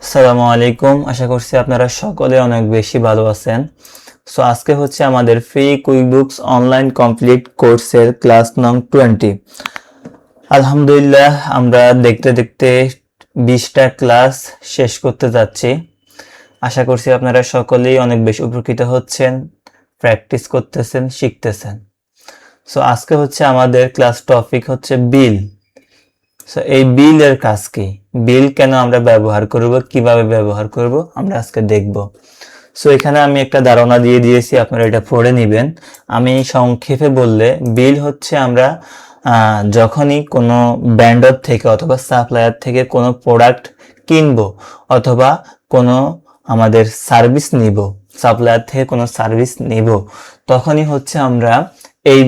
আসসালামু আলাইকুম। আশা করছি আপনারা সকলে অনেক বেশি ভালো আছেন। সো আজকে হচ্ছে আমাদের ফ্রি কুইকবুকস অনলাইন কমপ্লিট কোর্সের ক্লাস নং 20। আলহামদুলিল্লাহ আমরা দেখতে দেখতে 20টা ক্লাস শেষ করতে যাচ্ছি। আশা করছি আপনারা সকলেই অনেক বেশি উপকৃত হচ্ছেন, প্র্যাকটিস করতেছেন, শিখতেছেন। সো আজকে হচ্ছে আমাদের ক্লাস টপিক হচ্ছে বিল। সো এই বিলের কাজ কি, বিল কেন আমরা ব্যবহার করব, কিভাবে ব্যবহার করব আমরা আজকে দেখব। সো এখানে আমি একটা ধারণা দিয়ে দিয়েছি, আপনারা এটা পড়ে নেবেন। আমি সংক্ষেপে বললে বিল হচ্ছে আমরা যখনই কোনো ব্র্যান্ডার থেকে অথবা সাপ্লায়ার থেকে কোনো প্রোডাক্ট কিনবো অথবা কোনো আমাদের সার্ভিস নিব, সাপ্লায়ার থেকে কোনো সার্ভিস নিব, তখনই হচ্ছে আমরা এই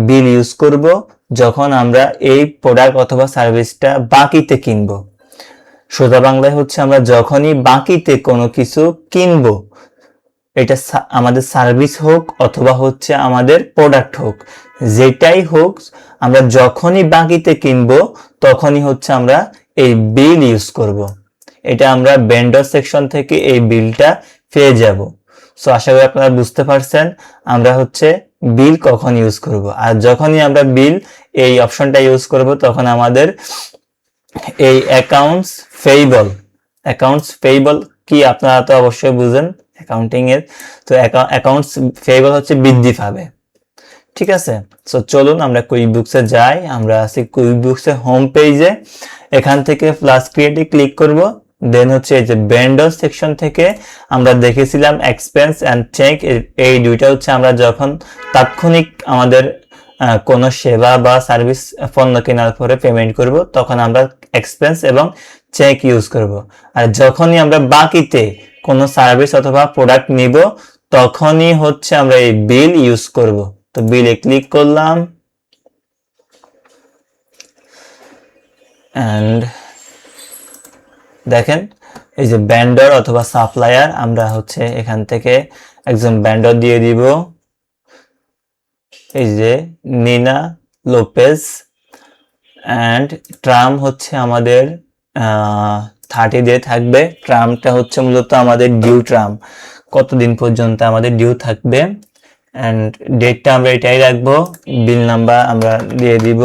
বিল ইউজ করব যখন আমরা এই প্রোডাক্ট অথবা সার্ভিসটা বাকিতে কিনবো। সোজা বাংলায় হচ্ছে আমরা যখনই বাকিতে কোনো কিছু কিনবো, এটা আমাদের সার্ভিস হোক অথবা হচ্ছে আমাদের প্রোডাক্ট হোক, যেটাই হোক, আমরা যখনই বাকিতে কিনবো তখনই হচ্ছে আমরা এই বিল ইউজ করব। এটা আমরা ভেন্ডর সেকশন থেকে এই বিলটা পেয়ে যাব। সো আশা করি আপনারা বুঝতে পারছেন আমরা হচ্ছে বিল কখন ইউজ করব। আর যখনই আমরা বিল এই অপশনটা ইউজ করব তখন আমাদের এই অ্যাকাউন্টস পেয়েবল কি আপনারা তো অবশ্যই বুঝেন অ্যাকাউন্টিং এর। তো অ্যাকাউন্টস পেয়েবল হচ্ছে বৃদ্ধি পাবে। ঠিক আছে, সো চলুন আমরা কুইকবুকসে যাই। আমরা আছি কুইকবুকসের হোম পেজে। এখান থেকে প্লাস ক্রিয়েটে ক্লিক করব। দেন হচ্ছে এই যে ভেন্ডর সেকশন থেকে আমরা দেখেছিলাম এক্সপেন্স অ্যান্ড চেক, এই দুইটা হচ্ছে আমরা যখন তাৎক্ষণিক আমাদের কোনো সেবা বা সার্ভিস পণ্য কেনার পরে পেমেন্ট করব তখন আমরা এক্সপেন্স এবং চেক ইউজ করব। আর যখনই আমরা বাকিতে কোনো সার্ভিস অথবা প্রোডাক্ট নিব তখনই হচ্ছে আমরা এই বিল ইউজ করব। তো বিলে ক্লিক করলাম এন্ড দেখেন এই যে ভেন্ডর অথবা সাপ্লায়ার, আমরা হচ্ছে এখান থেকে একজন ভেন্ডর দিয়ে দিব, এই যে নিনা লোপেজ, অ্যান্ড ট্রাম হচ্ছে আমাদের 30 ডে থাকবে। ট্রামটা হচ্ছে মূলত আমাদের ডিউ ট্রাম, কতদিন পর্যন্ত আমাদের ডিউ থাকবে। অ্যান্ড ডেটটা আমরা এটাই রাখবো, বিল নাম্বার আমরা দিয়ে দিব।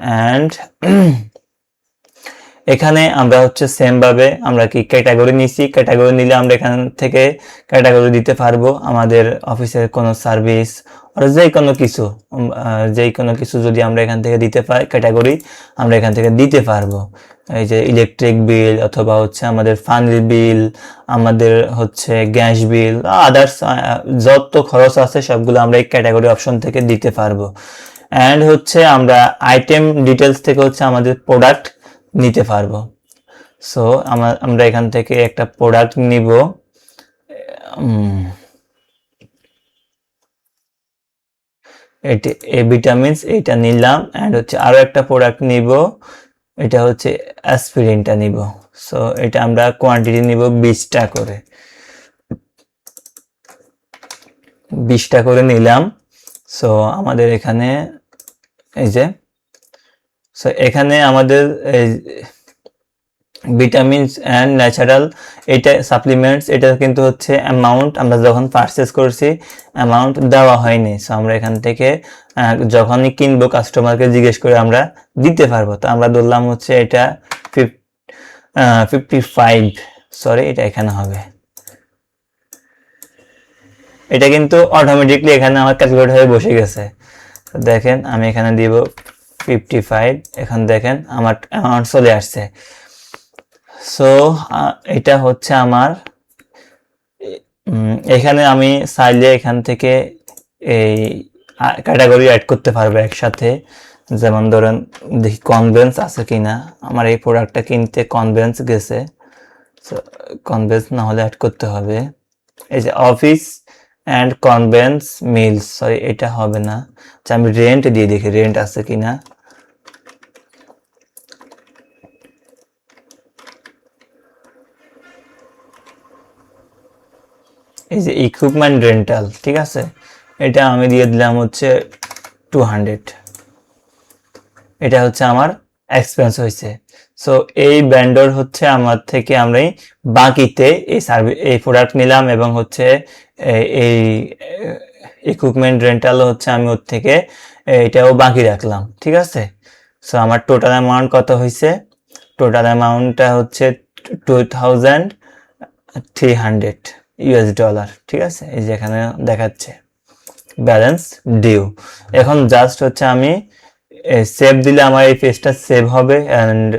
অ্যান্ড এখানে আমরা হচ্ছে সেম ভাবে আমরা কি ক্যাটাগরি নিছি, ক্যাটাগরি নিলে আমরা এখান থেকে ক্যাটাগরি দিতে পারবো আমাদের অফিসের কোনো সার্ভিস আর যে কোনো কিছু যদি আমরা এখান থেকে দিতে পাই ক্যাটাগরি আমরা এখান থেকে দিতে পারবো। এই যে ইলেকট্রিক বিল অথবা হচ্ছে আমাদের পানির বিল, আমাদের হচ্ছে গ্যাস বিল, আদার্স যত খরচ আছে সবগুলো আমরা এই ক্যাটাগরি অপশন থেকে দিতে পারবো। অ্যান্ড হচ্ছে আমরা আইটেম ডিটেলস থেকে হচ্ছে আমাদের প্রোডাক্ট নিতে পারবো। সো আমরা এখান থেকে একটা প্রোডাক্ট নিব, এ ভিটামিনস, এটা নিলাম। এন্ড হচ্ছে আরো একটা প্রোডাক্ট নিব, এটা হচ্ছে অ্যাসপিরিনটা নিব। সো এটা আমরা কোয়ান্টিটি নিব 20টা করে, 20টা করে নিলাম। সো আমাদের এখানে এই যে সো এখানে আমাদের ভিটামিনস অ্যান্ড ন্যাচারাল এটা সাপ্লিমেন্টস, এটা কিন্তু হচ্ছে অ্যামাউন্ট আমরা যখন পারচেস করছি অ্যামাউন্ট দেওয়া হয়নি। সো আমরা এখান থেকে যখনই কিনবো কাস্টমারকে জিজ্ঞেস করে আমরা দিতে পারবো। তো আমরা ধরলাম হচ্ছে এটা 55, সরি এটা এখানে হবে, এটা কিন্তু অটোমেটিকলি এখানে আমার ক্যালকুলেট হয়ে বসে গেছে। দেখেন আমি এখানে দিব 55, এখন দেখেন আমার অ্যামাউন্ট চলে আসছে। সো এটা হচ্ছে আমার, এখানে আমি চাইলে এখান থেকে এই ক্যাটাগরি অ্যাড করতে পারবো একসাথে। যেমন ধরেন দেখি কনভেন্স আছে কিনা, আমার এই প্রোডাক্টটা কিনতে কনভেন্স গেছে, কনভেন্স না হলে অ্যাড করতে হবে। এই যে office and conveyance mills, sorry এটা হবে না। আচ্ছা আমি রেন্ট দিয়ে দেখি রেন্ট আছে কিনা। এই যে ইকুইপমেন্ট রেন্টাল, ঠিক আছে, এটা আমি দিয়ে দিলাম হচ্ছে 200। এটা হচ্ছে আমার এক্সপেন্স হয়েছে। সো এই ভেন্ডর হচ্ছে আমার থেকে আমরা বাকিতে এই সার্ভিস এই প্রোডাক্ট নিলাম এবং হচ্ছে এই ইকুইপমেন্ট রেন্টাল হচ্ছে আমি ওর থেকে এটাও বাকি রাখলাম, ঠিক আছে। সো আমার টোটাল অ্যামাউন্ট কত হয়েছে? টোটাল অ্যামাউন্টটা হচ্ছে $2,300 ঠিক আছে। এই যে এখানে দেখাচ্ছে ব্যালেন্স ডিউ। এখন জাস্ট হচ্ছে আমি সেভ দিলে আমার এই পেজটা সেভ হবে অ্যান্ড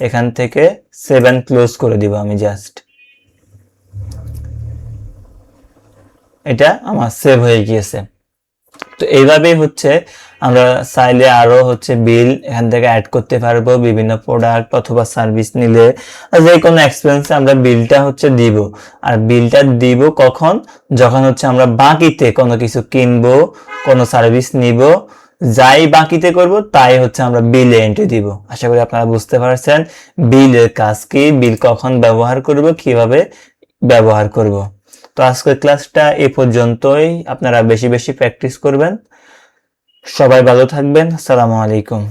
এখান থেকে সেভ অ্যান্ড ক্লোজ করে দিব আমি জাস্ট। এটা আমার সেভ হয়ে গিয়েছে। তো এইভাবেই হচ্ছে আমরা চাইলে আরো হচ্ছে বিল এখান থেকে অ্যাড করতে পারবো, বিভিন্ন প্রোডাক্ট অথবা সার্ভিস নিলে যে কোনো এক্সপেন্সে আমরা বিলটা হচ্ছে দিব। আর বিলটা দিব কখন? যখন হচ্ছে আমরা বাকিতে কোনো কিছু কিনবো, কোনো সার্ভিস নিব, যাই বাকিতে করব তাই হচ্ছে আমরা বিলে এন্ট্রি দিব। আশা করি আপনারা বুঝতে পারছেন বিলের কাজ কি, বিল কখন ব্যবহার করব, কিভাবে ব্যবহার করব। তো আজকের ক্লাসটা এই পর্যন্তই। আপনারা বেশি বেশি প্র্যাকটিস করবেন। সবাই ভালো থাকবেন। আসসালামু আলাইকুম।